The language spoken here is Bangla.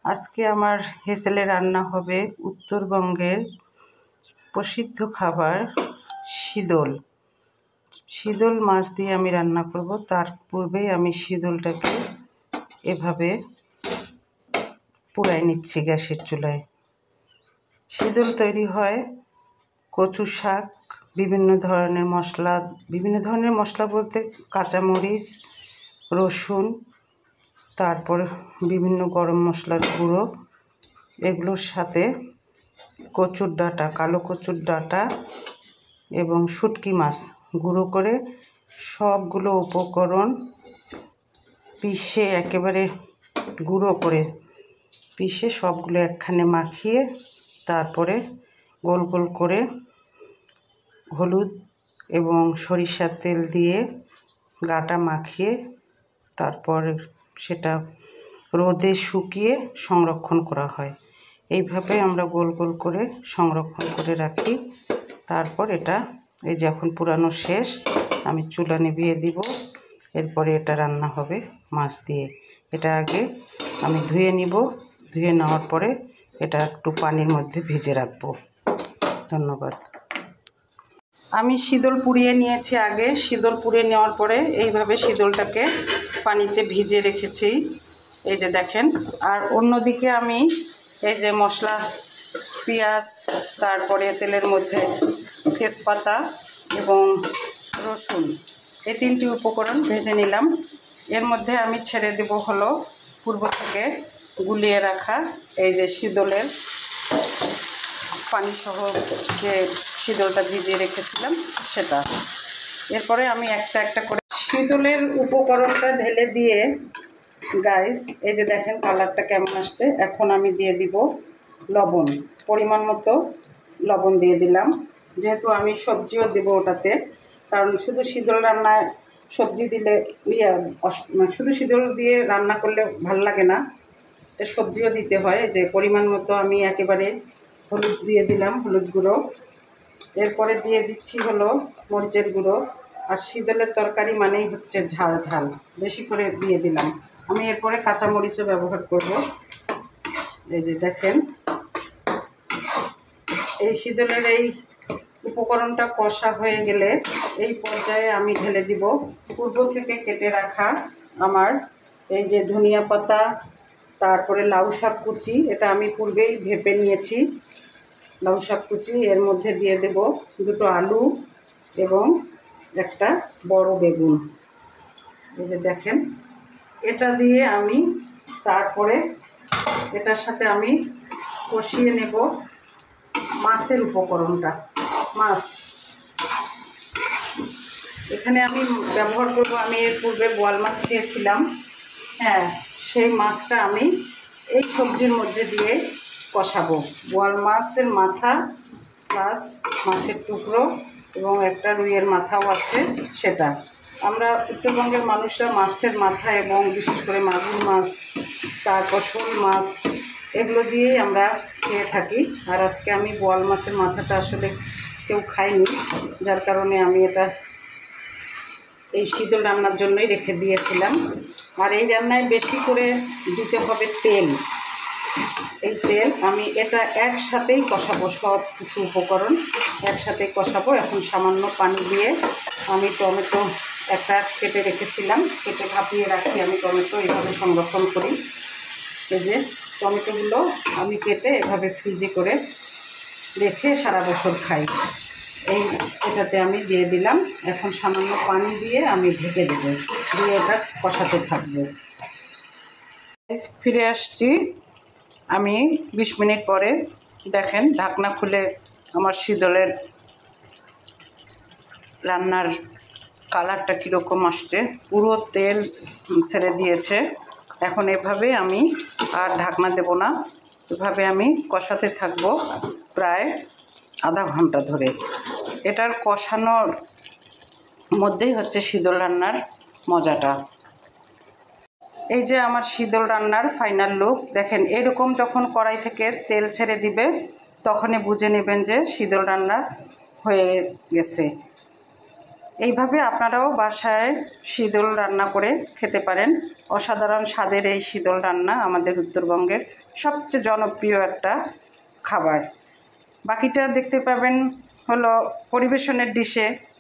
আজকে আমার হেসেলে রান্না হবে উত্তরবঙ্গের প্রসিদ্ধ খাবার শীদল। শীদল মাছ দিয়ে আমি রান্না করব। তার পূর্বেই আমি শীদলটাকে এভাবে পুড়াই নিচ্ছি গ্যাসের চুলায়। শীদল তৈরি হয় কচু শাক, বিভিন্ন ধরনের মশলা বলতে কাঁচামরিচ, রসুন, তারপর বিভিন্ন গরম মশলার গুঁড়ো, এগুলোর সাথে কচুর ডাঁটা, কালো কচুর ডাঁটা এবং শুটকি মাছ গুঁড়ো করে সবগুলো উপকরণ পিষে একেবারে গুঁড়ো করে পিষে সবগুলো একখানে মাখিয়ে তারপরে গোল গোল করে হলুদ এবং সরিষার তেল দিয়ে গাটা মাখিয়ে তারপর সেটা রোদে শুকিয়ে সংরক্ষণ করা হয়। এইভাবে আমরা গোল গোল করে সংরক্ষণ করে রাখি। তারপর এটা এই যে এখন পুরানো শেষ, আমি চুলা নিভিয়ে দিব। এরপরে এটা রান্না হবে মাছ দিয়ে। এটা আগে আমি ধুয়ে নিব, ধুয়ে নেওয়ার পরে এটা একটু পানির মধ্যে ভিজে রাখবো। ধন্যবাদ। আমি শীদল পুড়িয়ে নিয়েছি আগে। শীদল পুড়িয়ে নেওয়ার পরে এইভাবে শীদলটাকে পানিতে ভিজে রেখেছি, এই যে দেখেন। আর অন্যদিকে আমি এই যে মশলা, পেঁয়াজ, তারপরে তেলের মধ্যে তেজপাতা এবং রসুন, এই তিনটি উপকরণ ভেজে নিলাম। এর মধ্যে আমি ছেড়ে দেব হলো পূর্ব থেকে গুলিয়ে রাখা এই যে শীদলের পানিসহ যে শীদলটা ভিজিয়ে রেখেছিলাম সেটা। এরপরে আমি একটা একটা করে শীদলের উপকরণটা ঢেলে দিয়ে গাইস, এই যে দেখেন কালারটা কেমন আসছে। এখন আমি দিয়ে দিব লবণ, পরিমাণ মতো লবণ দিয়ে দিলাম। যেহেতু আমি সবজিও দেব ওটাতে, কারণ শুধু শীদল রান্নায় সবজি দিলে শুধু শীদল দিয়ে রান্না করলে ভাল লাগে না, সবজিও দিতে হয়। যে পরিমাণ মতো আমি একেবারে হলুদ দিয়ে দিলাম, হলুদ গুঁড়ো। এরপরে দিয়ে দিচ্ছি হলো মরিচের গুঁড়ো। আর শীদলের তরকারি মানেই হচ্ছে ঝাল ঝাল, বেশি করে দিয়ে দিলাম আমি। এরপরে কাঁচামরিচও ব্যবহার করব। এই যে দেখেন, এই শীদলের এই উপকরণটা কষা হয়ে গেলে এই পর্যায়ে আমি ঢেলে দিব পূর্ব থেকে কেটে রাখা আমার এই যে ধনিয়া পাতা, তারপরে লাউ শাক কুচি, এটা আমি পূর্বেই ভেপে নিয়েছি লাউ শাক কুচি। এর মধ্যে দিয়ে দেব দুটো আলু এবং একটা বড় বেগুন। এই যে দেখেন, এটা দিয়ে আমি তারপরে এটার সাথে আমি কষিয়ে নেব মাছের উপকরণটা। মাছ এখানে আমি ব্যবহার করব, আমি এর পূর্বে বোয়াল মাছ খেয়েছিলাম, হ্যাঁ, সেই মাছটা আমি এই সবজির মধ্যে দিয়ে কষাবো। বোয়াল মাছের মাথা প্লাস মাছের টুকরো এবং একটা রুইয়ের মাথাও আছে, সেটা আমরা উত্তরবঙ্গের মানুষরা মাছের মাথা এবং বিশেষ করে মাগুর মাছ, তারপর শোল মাছ, এগুলো দিয়েই আমরা খেয়ে থাকি। আর আজকে আমি বোয়াল মাছের মাথাটা আসলে কেউ খায়নি, যার কারণে আমি এটা এই শীতল রান্নার জন্যই রেখে দিয়েছিলাম। আর এই রান্নায় বেশি করে দিতে হবে তেল। এই তেল আমি এটা একসাথেই কষাবো, সব কিছু উপকরণ একসাথেই কষাবো। এখন সামান্য পানি দিয়ে আমি টমেটো একটা কেটে রেখেছিলাম, কেটে ভাপিয়ে রাখি আমি টমেটো, এইভাবে সংরক্ষণ করি। এই যে টমেটোগুলো আমি কেটে এভাবে ফ্রিজে করে রেখে সারা বছর খাই। এটাতে আমি দিয়ে দিলাম। এখন সামান্য পানি দিয়ে আমি ঢেকে দেবো, দিয়ে এটা কষাতে থাকবো। ফিরে আসছি আমি 20 মিনিট পরে। দেখেন ঢাকনা খুলে আমার শীদলের রান্নার কালারটা কীরকম আসছে, পুরো তেল ছেড়ে দিয়েছে। এখন এভাবে আমি আর ঢাকনা দেব না, এভাবে আমি কষাতে থাকবো প্রায় আধা ঘন্টা ধরে। এটার কষানোর মধ্যেই হচ্ছে শীদল রান্নার মজাটা। এই যে আমার শীদল রান্নার ফাইনাল লুক দেখেন। এরকম যখন কড়াই থেকে তেল ছেড়ে দিবে তখনই বুঝে নেবেন যে শীদল রান্না হয়ে গেছে। এইভাবে আপনারাও বাসায় শীতল রান্না করে খেতে পারেন। অসাধারণ স্বাদের এই শীতল রান্না আমাদের উত্তরবঙ্গের সবচেয়ে জনপ্রিয় একটা খাবার। বাকিটা দেখতে পাবেন হলো পরিবেশনের ডিশে।